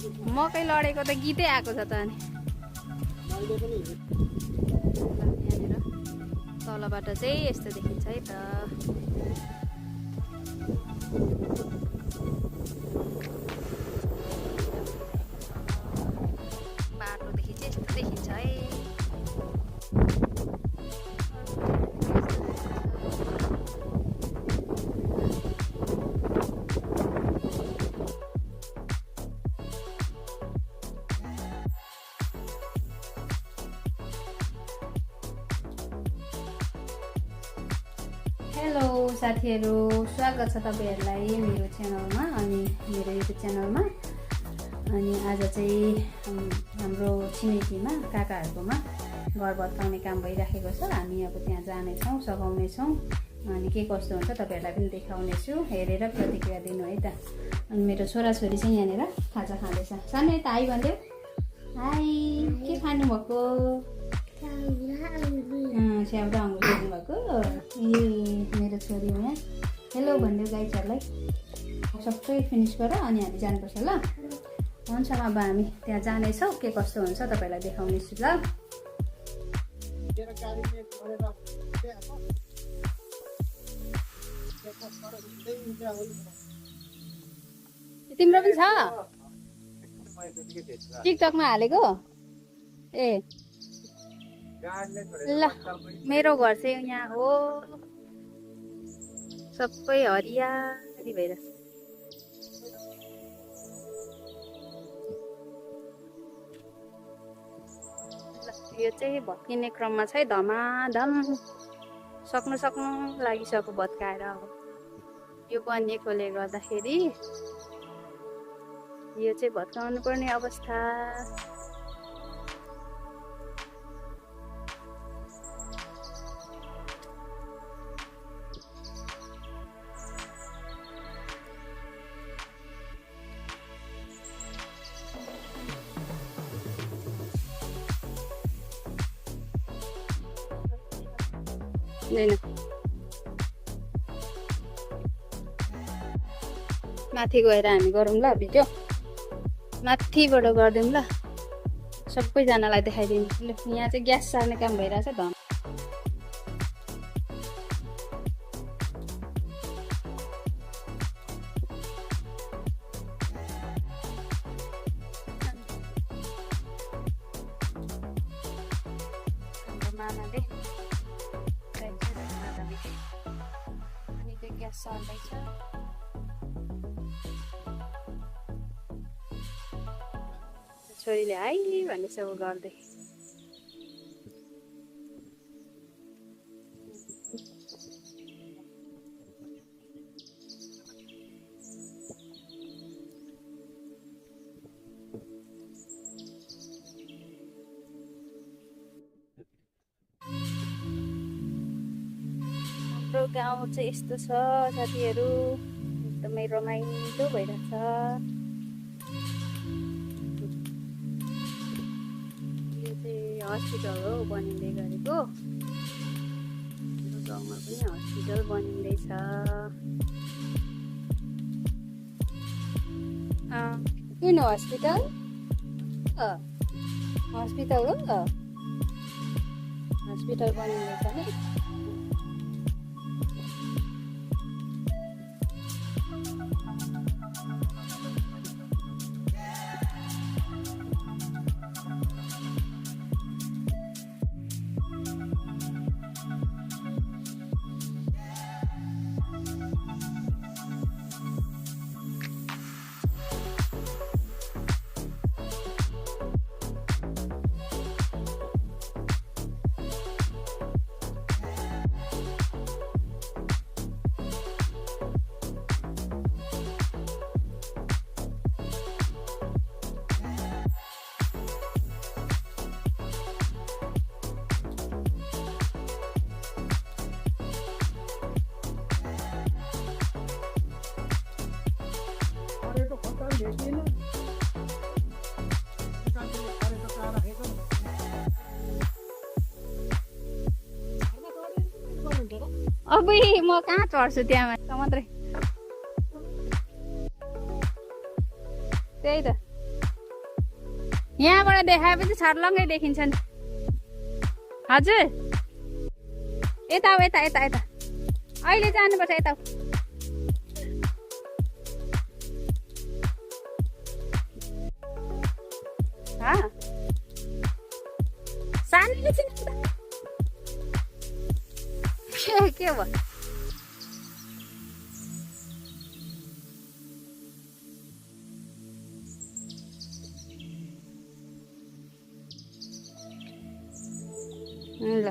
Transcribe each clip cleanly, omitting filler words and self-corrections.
मकै लडेको त गीतै आएको छ त अनि यहाँनिर तलबाट चाहिँ यस्तो देखिन्छ है त बाटोदेखि चाहिँ यस्तो देखिन्छ है हेलो साथीहरू, स्वागत छ तपाईँहरूलाई मेरो च्यानलमा अनि मेरो युट्युब च्यानलमा। अनि आज चाहिँ हाम्रो छिमेकीमा काकाहरूकोमा घर भत्काउने काम भइराखेको छ। हामी अब त्यहाँ जानेछौँ, सघाउनेछौँ अनि के कस्तो हुन्छ तपाईँहरूलाई पनि देखाउनेछु। हेरेर प्रतिक्रिया दिनु है त। अनि मेरो छोराछोरी चाहिँ यहाँनिर खाजा खाँदैछ। सानो यता हाई भनिदेऊ। हाई, के खानुभएको? स्याउ र अङ्गुर खानुभएको। ए मेरो छोरी यहाँ हेलो भनिदेऊ गाइजहरूलाई। सबै फिनिस गर अनि हामी जानुपर्छ ल। हुन्छ, अब हामी त्यहाँ जानेछौँ, के कस्तो हुन्छ तपाईँलाई देखाउनेछु ल। तिम्रो पनि छ टिकटकमा हालेको? ए ल, मेरो घर चाहिँ यहाँ हो। सबै हरियाली भइरहेछ। यो चाहिँ भत्किने क्रममा चाहिँ धमाधम सक्नु लागिसक्यो भत्काएर। अब यो बनिएकोले गर्दाखेरि यो चाहिँ भत्काउनु पर्ने अवस्था। माथि गएर हामी गरौँ ल भिडियो। माथिबाट गरिदिउँ ल, सबैजनालाई देखाइदिउँ। यहाँ चाहिँ ग्यास सार्ने काम भइरहेछ धम। मामाले ग्यास सार्दैछ। छोरीले हाई भन्दैछ ऊ गर्दै। हाम्रो गाउँ चाहिँ यस्तो छ साथीहरू, एकदमै रमाइलो भइरहेछ। यो चाहिँ हस्पिटल हो बनिँदै गरेको। गाउँमा पनि हस्पिटल बनिँदैछ। किन हस्पिटल? हस्पिटल हो, हस्पिटल बनिँदैछ नि। अबे म कहाँ चढ्छु त्यहाँ मात्रै। त्यही त यहाँबाट देखाएपछि छर्लङ्गै देखिन्छ नि हजुर यता यता यता यता अहिले जानुपर्छ यता सानोले चिन्छ के भयो ल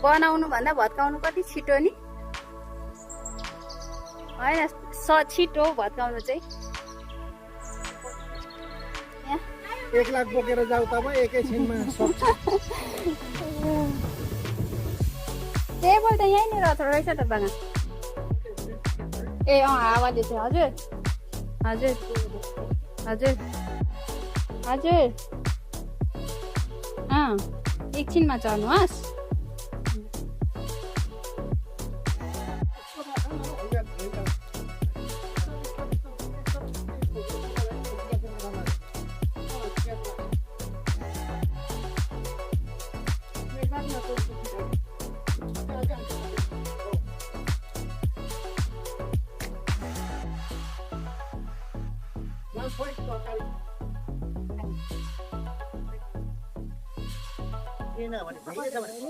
बनाउनु भन्दा भत्काउनु कति छिटो नि होइन छिटो भत्काउनु चाहिँ 1 लाख बोकेर जाऊ तब एकैछिनमा सक्छ टेबल त यहीँनिर रहेछ त बागा ए हावाले चाहिँ हजुर हजुर हजुर हजुर एकछिनमा चढ्नुहोस्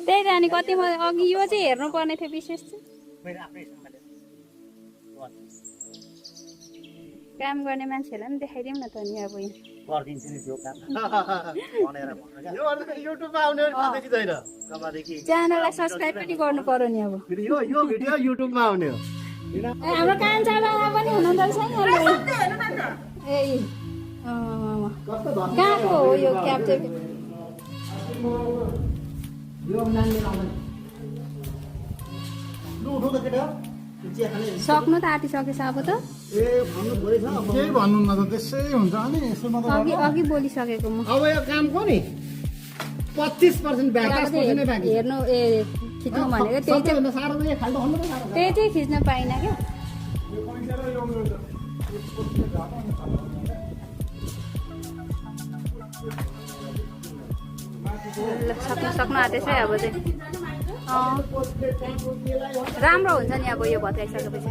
त्यही त अनि कति अघि यो चाहिँ हेर्नु पर्ने थियो विशेष चाहिँ काम गर्ने मान्छेहरूलाई पनि देखाइदिउँ न त नि अब च्यानललाई सब्सक्राइब पनि गर्नु पर्यो नि अब हाम्रो कान्छाला पनि हुनुहुँदो रहेछ ए कहाँको हो यो क्याब चाहिँ सक्नु त आँटिसकेछ अब त केही भन्नु न त त्यसै हुन्छ अनि यसोमा त अघि बोलिसकेको म अब यो कामको नि 25% बाँकी हेर्नु ए खिच्नु भनेको त्यही चाहिँ खिच्न पाइनँ क्या सक्नु आँटेछ अब चाहिँ राम्रो हुन्छ नि अब यो भत्काइसकेपछि त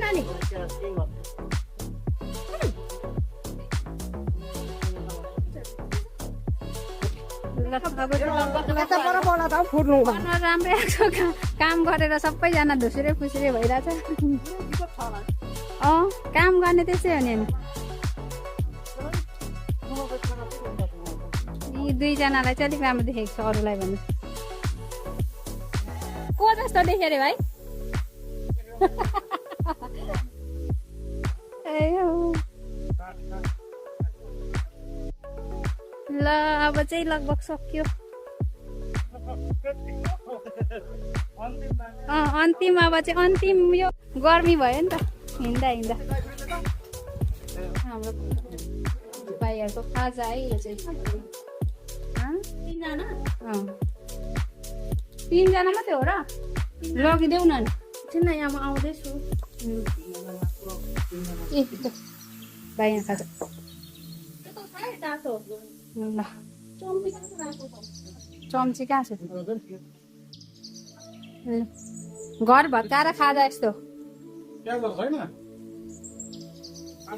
नानी राम्रै आएको काम गरेर सबैजना धुसुरे फुसुरे भइरहेछ काम गर्ने त्यसै हो नि यी दुईजनालाई चाहिँ अलिक राम्रो देखेको छ अरूलाई भन्नु को जस्तो देख्यो अरे भाइ ल अब चाहिँ लगभग सक्यो अन्तिम अब चाहिँ अन्तिम यो गर्मी भयो नि त हिँड्दा हिँड्दा हाम्रो भाइहरूको खाजा है यो चाहिँ तिनजना मात्रै हो र लगिदेऊ न एकछिन यहाँ म आउँदैछु ए भाइ यहाँ खाजा ल चम्ची कहाँ छ घर भत्काएर खाजा यस्तो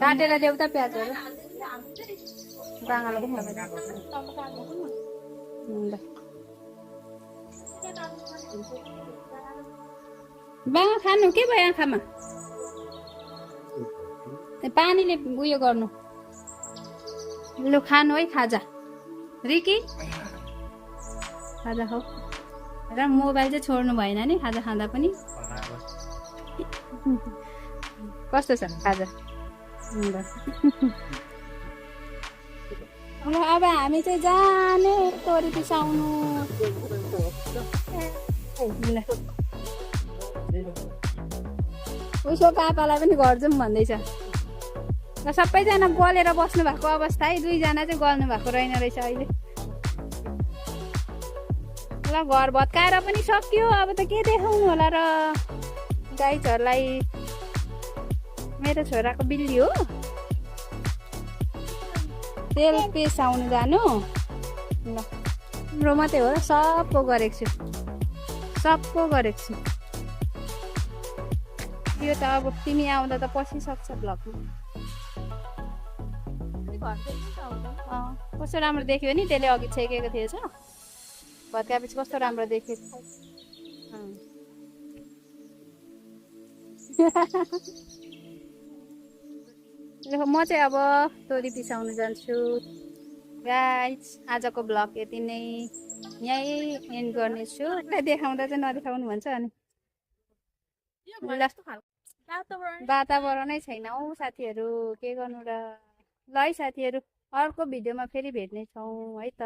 काटेर देऊ त प्याजहरू बाँगालो बाँगा खानु के भयो आँखामा पानीले उयो गर्नु लु खानु है खाजा रिकी खाजा खाऊ र मोबाइल चाहिँ छोड्नु भएन नि खाजा खाँदा पनि। कस्तो छ खाजा? ल अब हामी चाहिँ जाने तोरी पिसाउनु। उसको पापालाई पनि घर जाउँ भन्दैछ। र सबैजना गलेर बस्नु भएको अवस्था है, 2 जना चाहिँ गल्नु भएको रहेन रहेछ अहिले। ल घर भत्काएर पनि सक्यो, अब त के देखाउनु होला र गाईहरूलाई। मेरो छोराको बिल्ली हो। तेल पिसाउनु जानु। ल हाम्रो मात्रै हो र सबको गरेको छु, सबको गरेको छु। यो त अब तिमी आउँदा त पसिसक्छ ब्लगमा। कस्तो राम्रो देख्यो नि, त्यसले अघि छेकेको थिएछ। भत्काएपछि कस्तो राम्रो देख्यो। म चाहिँ अब तोरी पिसाउनु जान्छु। गाइस आजको ब्लग यति नै, यहीँ एन्ड गर्नेछु। देखाउँदा चाहिँ नदेखाउनु भन्छ अनि वातावरणै छैन हौ साथीहरू, के गर्नु र। ल है साथीहरू, अर्को भिडियोमा फेरि भेट्नेछौँ है त।